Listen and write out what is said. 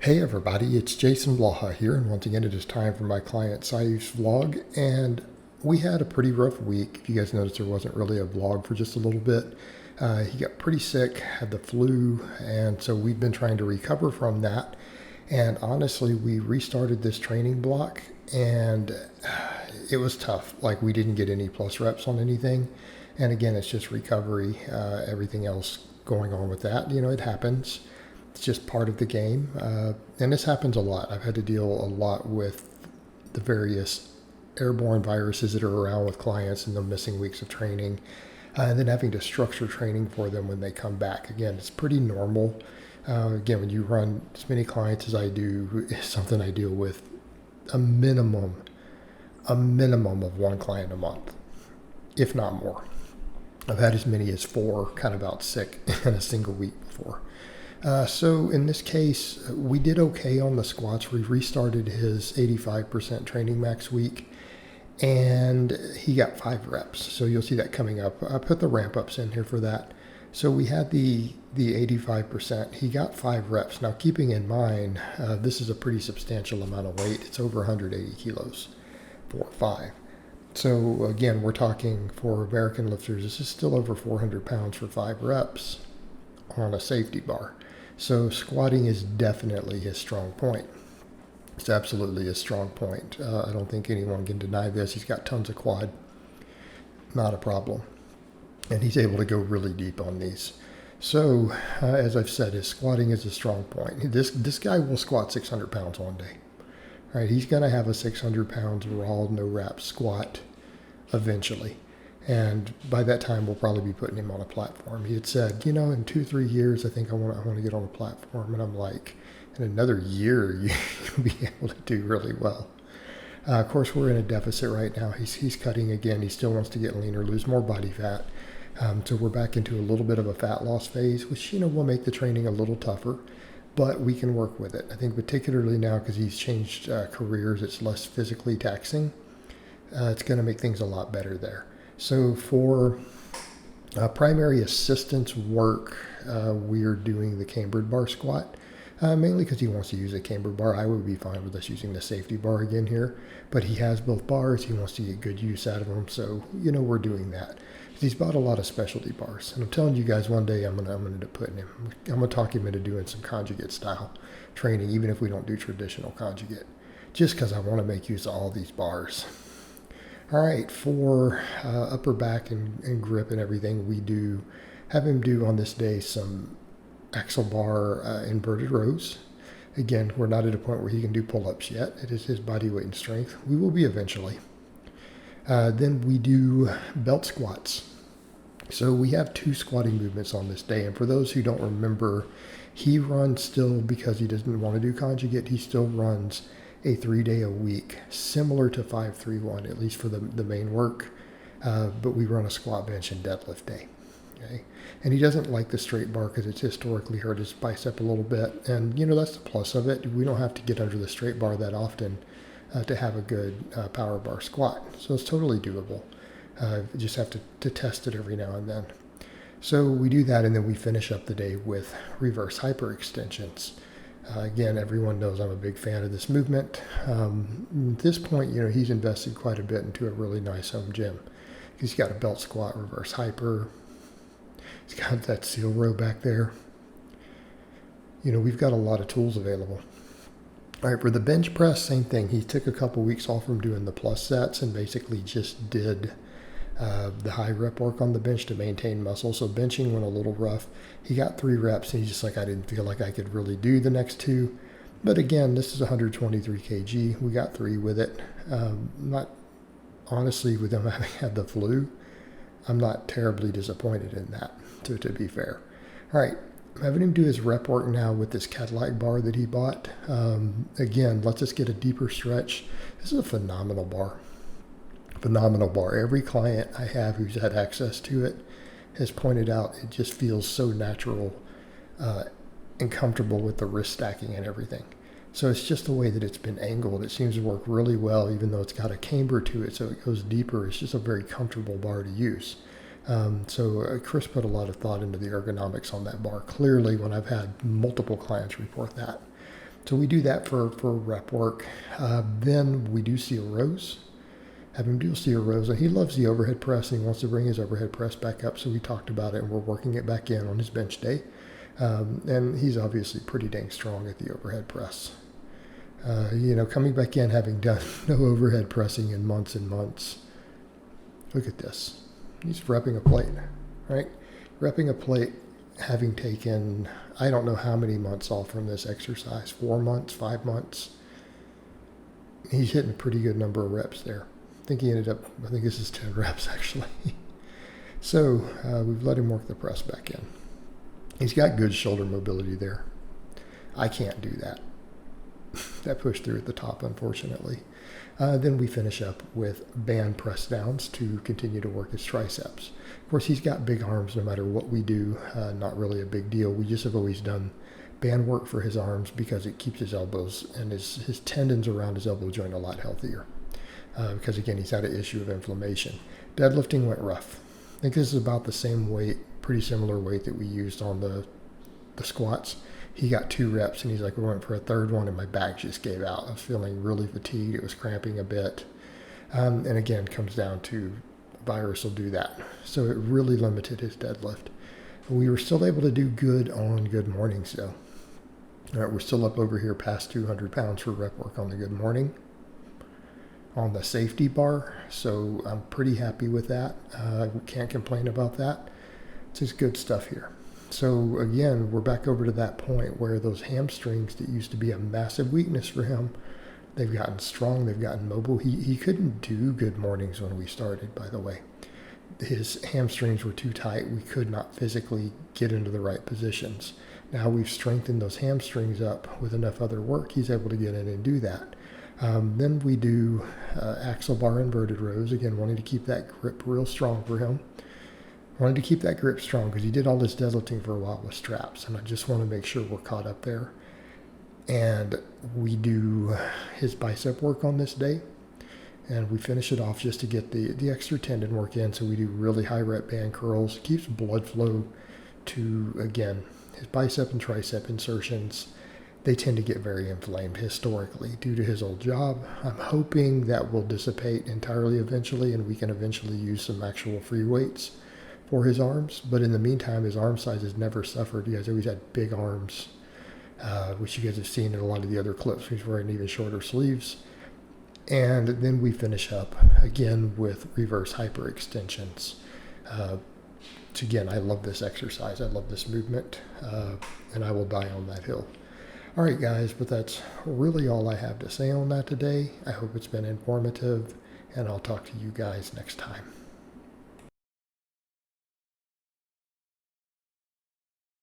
Hey everybody, it's Jason Blaha here, and once again it is time for my client Saif's vlog, and we had a pretty rough week. If you guys noticed, there wasn't really a vlog for just a little bit. He got pretty sick, had the flu, and so we've been trying to recover from that. And honestly, we restarted this training block, and it was tough. Like, we didn't get any plus reps on anything. And again, it's just recovery, everything else going on with that. It happens. It's just part of the game. And this happens a lot. I've had to deal a lot with the various airborne viruses that are around with clients and them missing weeks of training, and then having to structure training for them when they come back. Again, it's pretty normal. Again, when you run as many clients as I do, it's something I deal with a minimum of one client a month, if not more. I've had as many as 4 kind of out sick in a single week before. So in this case, we did okay on the squats. We restarted his 85% training max week, and he got 5 reps. So you'll see that coming up. I put the ramp ups in here for that. So we had the 85%. He got 5 reps. Now, keeping in mind, this is a pretty substantial amount of weight. It's over 180 kilos for 5. So again, we're talking for American lifters, this is still over 400 pounds for 5 reps on a safety bar. So squatting is definitely his strong point. It's absolutely his strong point. I don't think anyone can deny this. He's got tons of quad, not a problem. And he's able to go really deep on these. So as I've said, his squatting is a strong point. This guy will squat 600 pounds one day. All right, he's going to have a 600 pounds raw, no wrap squat eventually. And by that time, we'll probably be putting him on a platform. He had said, in 2-3 years, I think I want to get on a platform. And I'm like, in another year, you'll be able to do really well. Of course, we're in a deficit right now. He's cutting again. He still wants to get leaner, lose more body fat. So we're back into a little bit of a fat loss phase, which, will make the training a little tougher. But we can work with it. I think particularly now because he's changed careers, it's less physically taxing. It's going to make things a lot better there. So for primary assistance work, we're doing the cambered bar squat, mainly because he wants to use a cambered bar. I would be fine with us using the safety bar again here, but he has both bars. He wants to get good use out of them, so we're doing that. He's bought a lot of specialty bars, and I'm telling you guys, one day I'm gonna end up putting him. I'm gonna talk him into doing some conjugate style training, even if we don't do traditional conjugate, just because I want to make use of all these bars. All right, for upper back and grip and everything, we have him do on this day some axle bar inverted rows. Again, we're not at a point where he can do pull-ups yet. It is his body weight and strength. We will be eventually. Then we do belt squats. So we have 2 squatting movements on this day. And for those who don't remember, he runs still, because he doesn't want to do conjugate, he still runs a 3-day-a-week, similar to 5-3-1, at least for the main work. But we run a squat, bench, and deadlift day. Okay? And he doesn't like the straight bar because it's historically hurt his bicep a little bit. And, that's the plus of it. We don't have to get under the straight bar that often to have a good power bar squat. So it's totally doable. You just have to test it every now and then. So we do that, and then we finish up the day with reverse hyperextensions. Again, everyone knows I'm a big fan of this movement. At this point, he's invested quite a bit into a really nice home gym. He's got a belt squat, reverse hyper. He's got that seal row back there. We've got a lot of tools available. All right, for the bench press, same thing. He took a couple weeks off from doing the plus sets and basically just did the high rep work on the bench to maintain muscle. So benching went a little rough. He got 3 reps, and he's just like, I didn't feel like I could really do the next 2. But again, this is 123 kg. We got 3 with it. Not honestly, with him having had the flu, I'm not terribly disappointed in that, to be fair. All right. I'm having him do his rep work now with this Cadillac bar that he bought. Again, lets us get a deeper stretch. This is a phenomenal bar. Phenomenal bar. Every client I have who's had access to it has pointed out it just feels so natural and comfortable with the wrist stacking and everything. So it's just the way that it's been angled. It seems to work really well, even though it's got a camber to it, so it goes deeper. It's just a very comfortable bar to use. So Chris put a lot of thought into the ergonomics on that bar. Clearly, when I've had multiple clients report that. So we do that for rep work. Then we do seal rows. Have him do seal rows. And he loves the overhead press and he wants to bring his overhead press back up. So we talked about it and we're working it back in on his bench day. And he's obviously pretty dang strong at the overhead press. Coming back in, having done no overhead pressing in months and months. Look at this. He's repping a plate, right? Repping a plate, having taken, I don't know how many months off from this exercise, 4 months, 5 months. He's hitting a pretty good number of reps there. I think this is 10 reps actually. So we've let him work the press back in. He's got good shoulder mobility there. I can't do that. That pushed through at the top, unfortunately. Then we finish up with band press downs to continue to work his triceps. Of course, he's got big arms no matter what we do. Not really a big deal. We just have always done band work for his arms because it keeps his elbows and his tendons around his elbow joint a lot healthier. Because, again, he's had an issue of inflammation. Deadlifting went rough. I think this is about the same weight, pretty similar weight that we used on the squats. He got 2 reps and he's like, we went for a third one and my back just gave out. I was feeling really fatigued. It was cramping a bit. And again, comes down to virus will do that. So it really limited his deadlift. We were still able to do good on good mornings though. All right, we're still up over here past 200 pounds for rep work on the good morning on the safety bar. So I'm pretty happy with that. I can't complain about that. It's just good stuff here. So again, we're back over to that point where those hamstrings that used to be a massive weakness for him, they've gotten strong, they've gotten mobile. He couldn't do good mornings when we started, by the way. His hamstrings were too tight. We could not physically get into the right positions. Now we've strengthened those hamstrings up with enough other work. He's able to get in and do that. Then we do axle bar inverted rows, again, wanting to keep that grip real strong for him. Wanted to keep that grip strong because he did all this deadlifting for a while with straps, and I just want to make sure we're caught up there. And we do his bicep work on this day, and we finish it off just to get the extra tendon work in. So we do really high rep band curls, keeps blood flow to, again, his bicep and tricep insertions. They tend to get very inflamed historically due to his old job. I'm hoping that will dissipate entirely eventually, and we can eventually use some actual free weights for his arms. But in the meantime, his arm size has never suffered. He has always had big arms, which you guys have seen in a lot of the other clips. He's wearing even shorter sleeves. And then we finish up again with reverse hyperextensions. Again, I love this exercise. I love this movement, and I will die on that hill. All right, guys, but that's really all I have to say on that today. I hope it's been informative, and I'll talk to you guys next time.